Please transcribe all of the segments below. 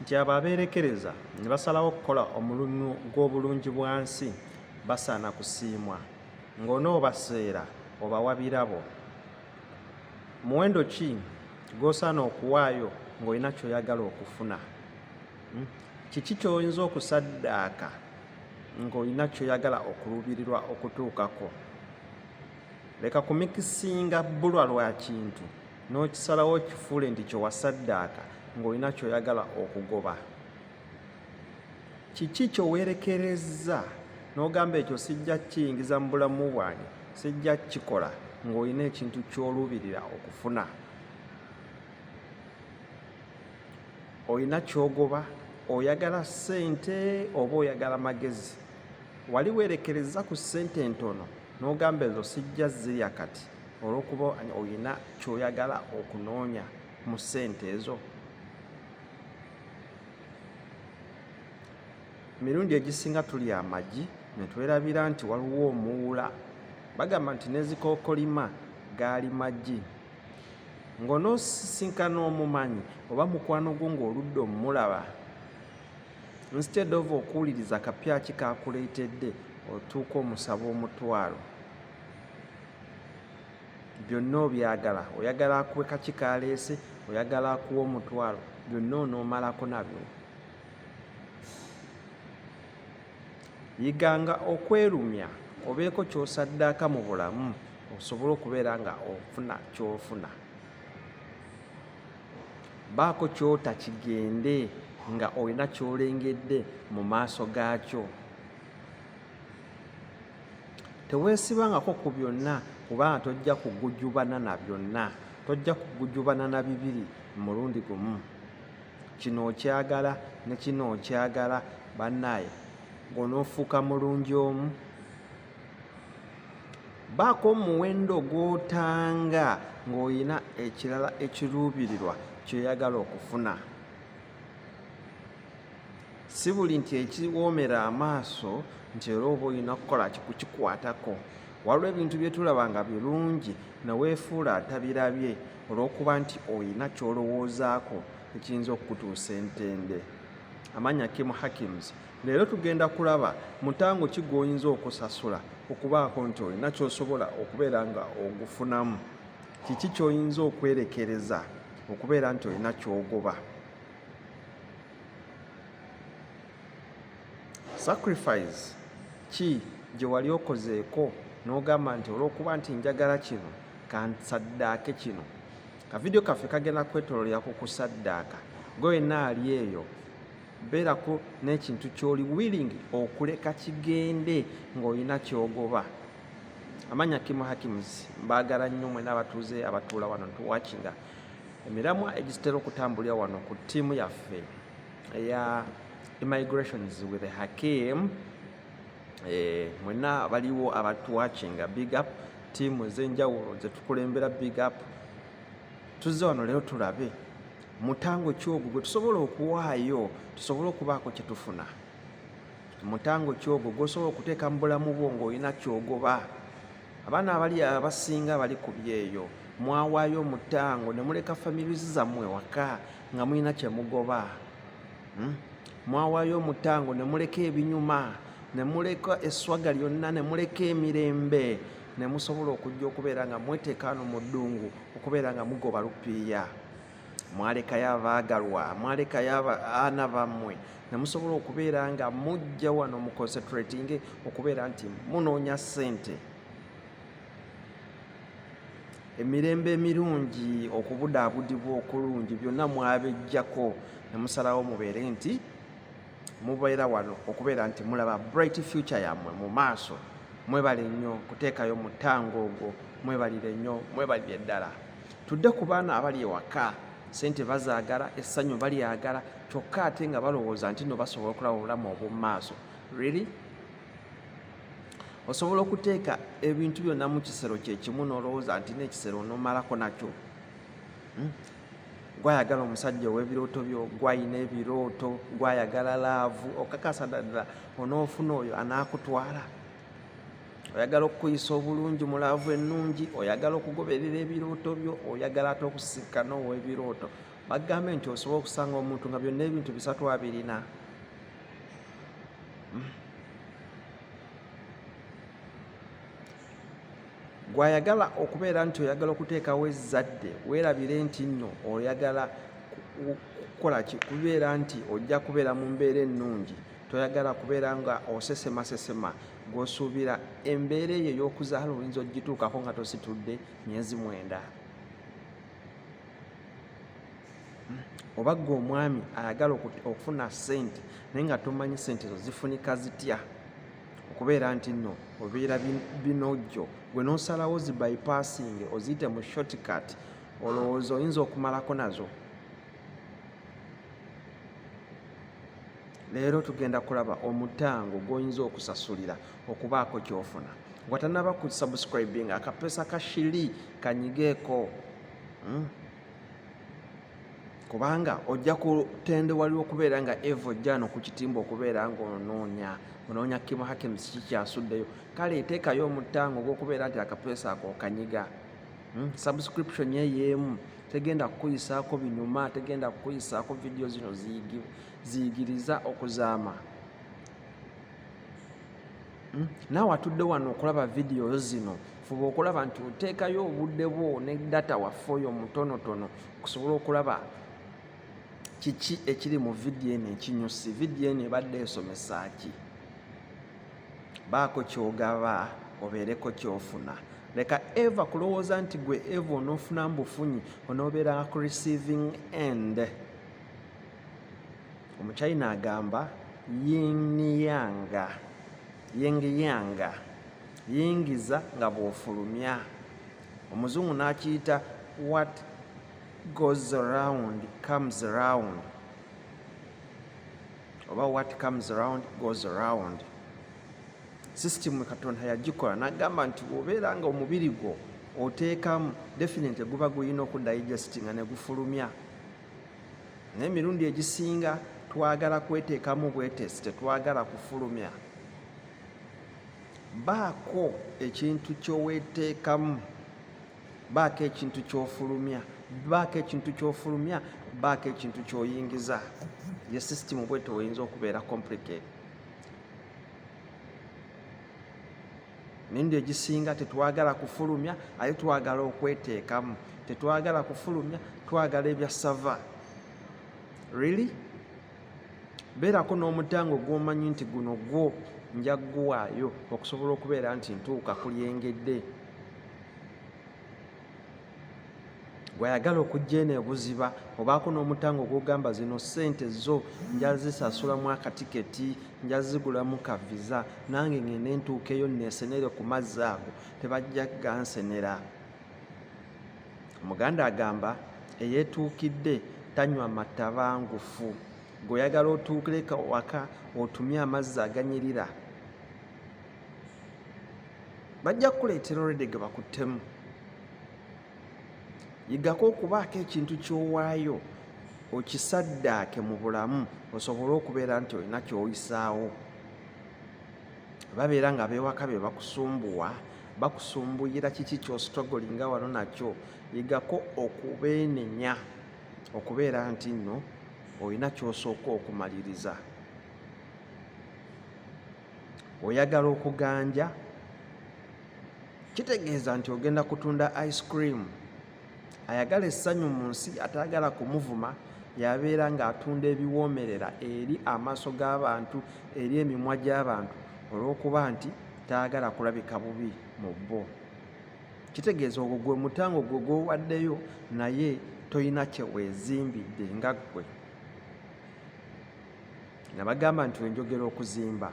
nti abo abeerekereza ne basalawo okukola omulimu gw'obulungi bwansi basaana kusiimwa ng'onoobaseera obawa birabo. Muwendo ki gw'osaana okuwaayo ng'olina ky'oyagala okufuna? Kiki ky'oyinza okusaddaaka ng'olina ky'oyagala okuluubirirwa okutuukako? Leka kumikisinga bbulwa lwa kintu n'okisalawo okifuule nti kye wasaddaaka ng'olina ky'oyagala okugoba. Kiki ky'oweerekerezza n'ogamba ekyo sijja kiyingiza mu bulamu bwange, sijja kikola ng'olina ekintu ky'oluubirira okufuna? Olina ky'ogoba? Oyagala ssente oba oyagala magezi? Wali weerekereza ku ssente entono n'ogamba ezo sijja zirya kati olw'okuba olina ky'oyagala okunoonya mu ssente ezo? Emirundi egisinga tulya amagi ne twerabira nti waliwo omuwula. Bagamba nti n'ezikookolima gaali magi. Ng'onoosisinkana omumanyi oba mukwano gwo ng'oludda omulaba, instead of okuwuliriza kapyaki kaakuleetedde otuuka omusaba omutwalo. Byonna obyagala. Oyagala akuwe kaki kaaleese, oyagala akuwe omutwalo, byonna onoomalako nabyo. Yiganga okwerumya obeeko ky'osaddaaka mu bulamu osobole okubeera nga ofuna ky'ofuna. Baako ky'ota kigende nga olina ky'olengedde mu maaso gaakyo. Teweesibangako ku byonna kubanga tojja kugujubana na byonna, tojja kugujubana na bibiri mulundi gumu. Kino okyagala ne kino okyagala, bannaaye ng'onoofuuka mulungi omu. Baako omuwendo gw'otanga ng'olina ekirala ekiruubirirwa ky'oyagala okufuna. Si buli nti ekiwoomera amaaso nti era oba olina okukola kukikwatako. Waliwo ebintu bye tulaba nga birungi ne weefuula atabirabye olw'okuba nti olina ky'olowoozaako ekiyinza okukutuusa entende. Amannya Kim Hakims. Leero tugenda kulaba mutango ki gw'oyinza okusasula okubaako nti olina ky'osobola okubeera nga ogufunamu. Kiki ky'oyinza okwerekereza okubeera nti olina ky'ogoba? Sacrifice ki gye wali okozeeko n'ogamba nti olw'okuba nti njagala kino kansaddaake kino? Kavidiyo kaffe kagenda kwetoloolera ku kusaddaaka. Gwe wenna ali eyo beerako n'ekintu ky'oli willing okuleka kigende ng'olina ky'ogoba. Amannya Kim Hakims. Mbaagala nnyo mwena abatuuze abatuula wano tuwakinga emiramwa egitera okutambulira wano ku ttiimu yaffe eya Immigrations with Hakim. Mwena baliwo abatuwakinga, big up. Ttiimu ez'enjawulo ze tukulembera, big up. Tuzze wano leero tulabe mutango ki ogwo gwe tusobola okuwaayo tusobole okubaako kye tufuna. Mutango ki ogwo gw'osobola okuteeka mu bulamu bwo ng'olina ky'ogoba. Abaana abali abasinga bali ku byeyo, mwawaayo mutango ne muleka families zammwe waka nga mulina kye mugoba. Mwawaayo mutango ne muleka ebinyuma, ne muleka esswaga lyonna, ne muleka emirembe, ne musobola okujja okubeera nga mweteeka wano mu ddungu okubeera nga mugoba lupiiya. Mwalekayo abaagalwa, mwalekayo abaana bammwe, ne musobola okubeera nga mujja wano mu concentrating okubeera nti munoonya ssente. Emirembe emirungi, okubudaabudibwa okulungi, byonna mwabejjako ne musalawo mubeere nti mubeera wano okubeera nti mulaba bright future yammwe mu maaso. Mwebale nnyo kuteekayo mutango ogwo, mwebalire nnyo, mwebalire ddala. Tudde ku baana abali ewaka, ssente bazaagala, essanyu balyagala, kyokka ate nga balowooza nti no basobola okulaba obulamu obw'omu maaso. Really? Osobola okuteeka ebintu byonna mu kisero kye kimu n'olowooza nti n'ekisero onoomalako nakyo. Gwayagala omusajja ow'ebirooto byo, gwayina ebirooto, gwayagala laavu, okakasa ddala onoofuna oyo anaakutwala. Oyagala okukuyisa obulungi mu laavu ennungi, oyagala okugoberera ebirooto byo, oyagala ate okusinkana ow'ebirooto, bagambe nti osobola okusanga omuntu nga byonna ebintu bisatu abirina. Gwayagala okubeera nti oyagala okuteekawo ezzadde weerabire nti nno oyagala kukola ki kubeera nti ojja kubeera mu mbeera ennungi, toyagala kubeera nga osesemasesema, gw'osuubira embeera eyo ey'okuzaala oyinza ogituukako nga tositudde myezi 9. Oba ggwe omwami ayagala okufuna ssente naye nga tomanyi ssente zo zifunika zitya, okubeera nti nno obeera binojjo, gwe n'osalawo zi bypassing oziyite mu shortcut, olowooza oyinza okumalako nazo. Leero tugenda kulaba omutango gw'oyinza okusasulira okubaako ky'ofuna. Watanaba ku subscribing akapeesa ka shiri kanyigeeko, kubanga ojja kutendewalira okubeera nga Eva ojjano ku kitimba okubeera ng'onoonya Kim Hakems kikyasuddeyo. Kale teekayo omutango gw'okubeera nti akapeesa ako kanyiga. Subscription yeemu tegenda kukuyisaako binyuma, tegenda kukuyisaako vidiyo zino ziyigiriza okuzaama. Naawe atudde wano okulaba vidiyo zino, fuba okulaba nti oteekayo obudde bwo ne data waffe oyo mutonotono okusobola okulaba kiki ekiri mu vidiyo eno ekinyusi, vidiyo eno ebadde esomesa ki. Baako ky'ogaba obeereko ky'ofuna. Leka Eva kulowooza nti gwe Eva onoofuna bufunyi, onoobeera ku receiving end. Omuchina agamba yin yang, yingiza nga bw'ofulumya. Omuzungu n'akiyita what goes around comes around, oba what comes around goes around. System Katonda yagikola n'agamba nti obeera nga omubiri gwo oteekamu definitely guba gulina okudigestinga ne gufulumya. Naye emirundi egisinga twagala kweteekamu bwetesi, tetwagala kufulumya. Baako ekintu ky'oweteekamu, baako ekintu ky'ofulumya, baako ekintu ky'ofulumya, baako ekintu ky'oyingiza. Ye system bwetyo oyinza okubeera complicated. Emirundi egisinga tetwagala kufulumya, ate twagala okweteekamu. Tetwagala kufulumya, twagala ebya sava. Really? Beerako n'omutango gw'omanyi nti guno gwo nja guwaayo okusobola okubeera nti ntuuka ku lyengedde. Gwayagala okujja eno ebuziba, obaako n'omutango gw'ogamba zino ssente zo nja zisasulamu akatiketi, nja zigulamu ka visa, nange ngende ntuukeyo neesenere ku mazzi ago, tebajja gansenera. Omuganda agamba eyeetuukidde tanywa matabangufu. Gw'oyagala otuukireko waka otumye amazzi aganyirira, bajja kukuleetera olwedde ge bakuttemu. Yigako okubaako ekintu ky'owaayo okisaddaake mu bulamu osobole okubeera nti olina ky'oyisaawo. Babeera nga beewaka be bakusumbuwa, bakusumbuyira kiki ky'ositogolinga wano nakyo. Yigako okubeenenya okubeera nti nno olina ky'osooka okumaliriza. Oyagala okuganja, kitegeeza nti ogenda kutunda ice cream. Ayagala essanyu mu nsi atayagala kumuvuma yabeera ng'atunda ebiwoomerera eri amaaso g'abantu, eri emimwa gy'abantu, olw'okuba nti tayagala kulabika bubi mu bo. Kitegeeza ogwo gwe mutango gwe gw'owaddeyo, naye toyina kye weezimbidde nga ggwe. Nabagamba nti wenjogera okuzimba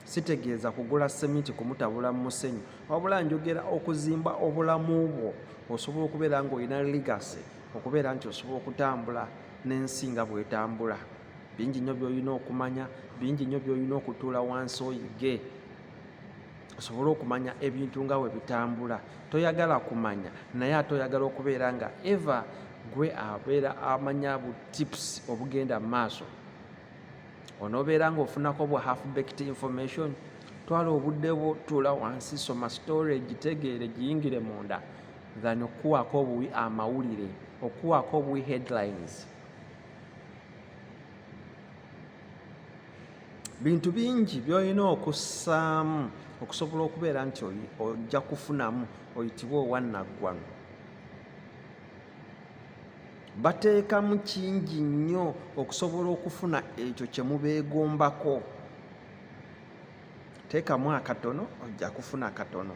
sitegeeza kugula seminti kumutabula mu musenyu, wabula njogera okuzimba obulamu bwo osobola okubeera ng'olina legacy, okubeera nti osobola okutambula n'ensi nga bw'etambula. Bingi nnyo by'olina okumanya, bingi nnyo by'olina okutuula wansi oyige, osobole okumanya ebintu nga bwe bitambula. Toyagala kumanya naye ate oyagala okubeera nga Eva gwe abeera amanya bu tips obugenda mu maaso. Onoobeera ng'ofunako bwa half-baked information, twala obudde bwo, tuula wansi, soma story, gitegeere, giyingire munda, than okuwaako obuwi amawulire, okuwaako obuwi headlines. bintu bingi by'olina okussaamu okusobola okubeera nti ojja kufunamu oyitibwa owannaggwano. Bateekamu kingi nnyo okusobola okufuna ekyo kye mubeegombako. Teekamu akatono ojja kufuna katono.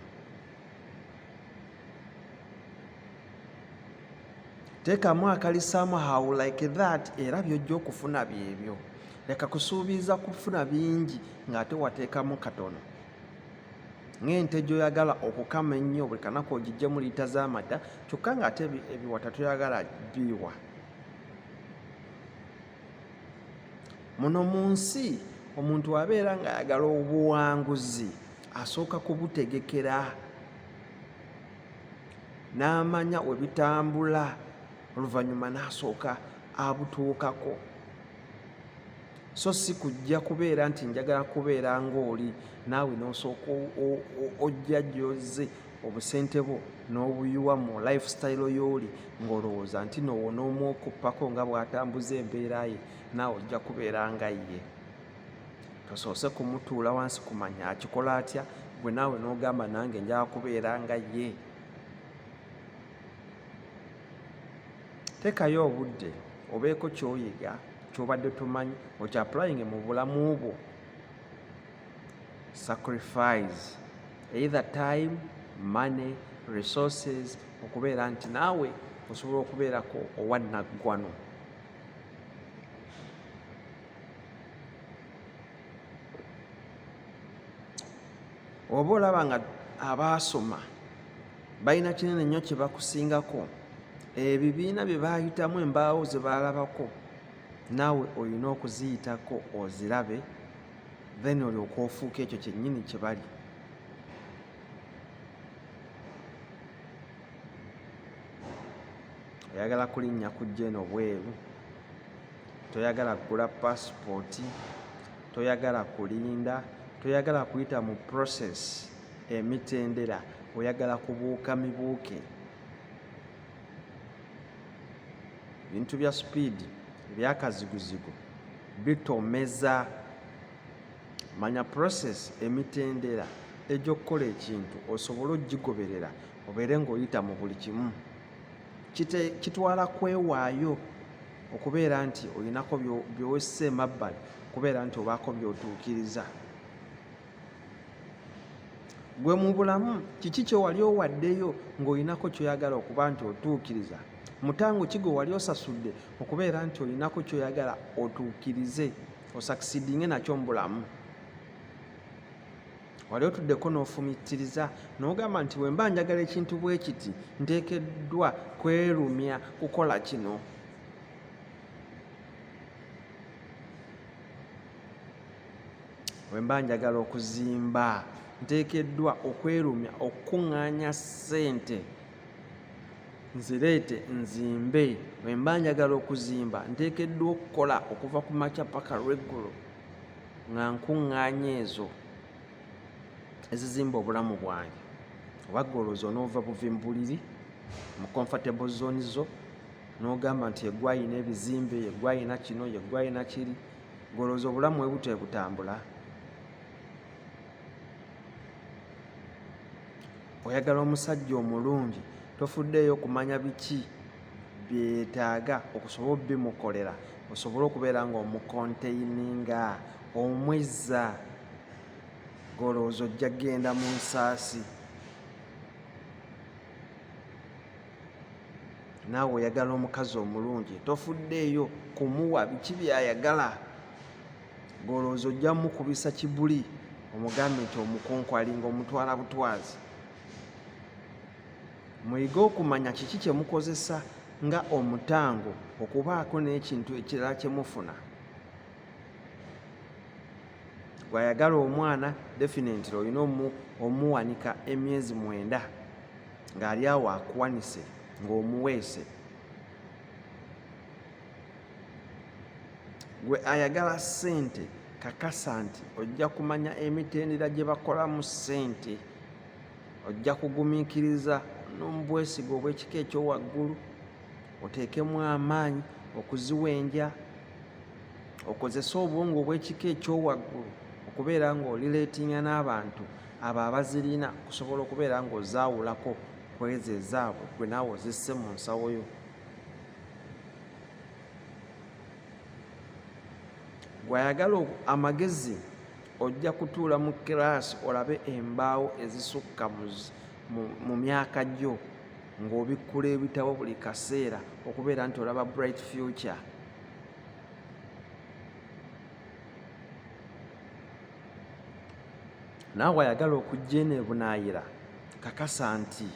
Teekamu akali somehow like that era by'ojja okufuna byebyo. Leka kusuubiza kufuna bingi ng'ate wateekamu katono. Ng'ente gy'oyagala okukama ennyo buli kanaku ogiggyemu liita z'amata kyokka ng'ate ebiwata toyagala biwa. Muno mu nsi omuntu abeera ng'ayagala obuwanguzi asooka kubutegekera n'amanya we bitambula oluvannyuma n'asooka abutuukako. So si kujja kubeera nti njagala kubeera ng'oli naawe n'osooka ojja gy'ozze obusente bwo n'obuyiwa mu lifestyle y'oli ng'olowooza nti noowo n'omwokuppako nga bw'atambuza embeera ye naawe ojja kubeera nga ye. Tosoose kumutuula wansi kumanya akikola atya gwe naawe n'ogamba nange njagala kubeera nga ye. Teekayo obudde obeeko ky'oyiga ky'obadde tomanyi okyapplying mu bulamu bwo. Sacrifice either time, money, resources okubeera nti naawe osobola okubeerako owannaggwano. Oba olaba nga abaasoma balina kinene nnyo kye bakusingako, ebibiina bye baayitamu embaawo ze baalabako naawe olina okuziyitako ozirabe then olyoka ofuuka ekyo kyennyini kye bali. Oyagala kulinnya ku jjeno bweru, toyagala kugula paasipooti, toyagala kulinda, toyagala kuyita mu process emitendera, oyagala kubuuka mibuuke. Bintu bya speed ebyakaziguzigu bitomeza. Manya process emitendera egy'okukola ekintu osobole ogigoberera obeere ng'oyita mu buli kimu. Kitwala kwewaayo okubeera nti olinako by'owessa emabbali okubeera nti obaako by'otuukiriza. Gwe mu bulamu kiki kye wali owaddeyo ng'olinako ky'oyagala okuba nti otuukiriza? Mutango ki gwe wali osasudde okubeera nti olinako ky'oyagala otuukirize osakisidinge nakyo mu bulamu? Wali otuddeko n'ofumitiriza n'ogamba nti bwe mba njagala ekintu bwe kiti nteekeddwa kwerumya kukola kino. Bwe mba njagala okuzimba nteekeddwa okwerumya okukuŋŋaanya ssente nzireete nzimbe. Bwe mba njagala okuzimba nteekeddwa okukola okuva ku makya paka lw'eggulo nga nkuŋŋaanya ezo ezizimba obulamu bwange. Oba golooza onoova buvi mu buliri mu comfortable zone zo n'ogamba nti yeggwa ayina ebizimbe, yeggwa ayina kino, yeggwa ayina kiri. Golooza obulamu bwe butyo butambula. Oyagala omusajja omulungi, tofuddeeyo kumanya biki byetaaga okusobola obimukolera osobole okubeera ng'omukonteininga omwezza. Golooza ojja kgenda mu nsaasi. Naawe oyagala omukazi omulungi, tofuddeeyo kumuwa biki by'ayagala. Golooza ojja mukubisa kibuli omugambe nti omukonkwalinga omutwala butwazi. Muyige okumanya kiki kye mukozesa nga omutango okubaako n'ekintu ekirala kye mufuna. Gw'ayagala omwana definitely olina omuwanika emyezi 9 ng'ali awo akuwanise ng'omuweese. Gwe ayagala ssente kakasa nti ojja kumanya emitendera gye bakolamu ssente. Ojja kugumiikiriza n'omubwesiga obw'ekika ekyowaggulu, oteekemu amaanyi okuziwenja, okozesa obwongo obw'ekika ekyowaggulu okubeera ng'olireetinga n'abantu abo abazirina kusobola okubeera ng'ozaawulako ku ezo ezaabwe gwe naawe ozisse mu nsawo yo. Bw'ayagala amagezi ojja kutuula mu kiraasi olabe embaawo ezisukka mu myaka gyo ng'obikkula ebitabo buli kaseera okubeera nti olaba bright future. Naawe ayagala okujja eno ebunaayira kakasa nti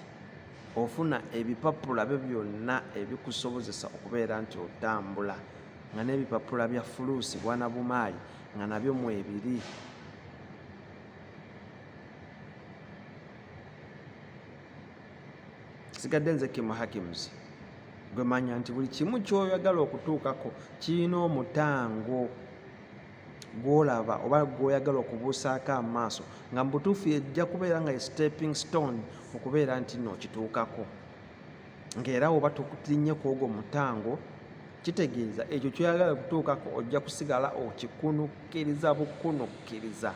ofuna ebipapula byo byonna ebikusobozesa okubeera nti otambula nga n'ebipapula bya fuluusi bwana bumaali nga nabyo mwebiri. Sigadde nze Kim Hakims gwe manya nti buli kimu ky'oyagala okutuukako kirina omutango gw'olaba oba gw'oyagala okubuusaako amaaso nga mu butuufu ejja kubeera nga ye stepping stone okubeera nti nno okituukako. Ng'era oba tukutinye ku ogwo mutango kitegeeza ekyo kyoyagala okutuukako ojja kusigala okikunukkiriza bukunukkiriza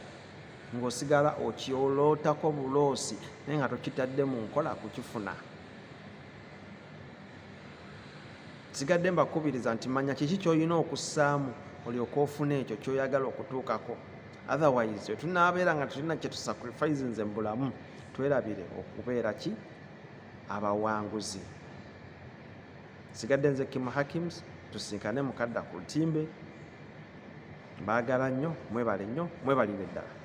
ng'osigala okyolootako buloosi naye nga tokitadde mu nkola kukifuna. Sigadde mbakubiriza nti manya kiki ky'olina okussaamu olyoke ofune ekyo ky'oyagala okutuukako. Otherwise bwe tunaabeera nga tulina kye tusacrifice nze mu bulamu twerabire okubeera ki abawanguzi. Sigadde nze Kim Hakims, tusinkane mukadda ku lutimbe. Mbaagala nnyo, mwebale nnyo, mwebalire ddala.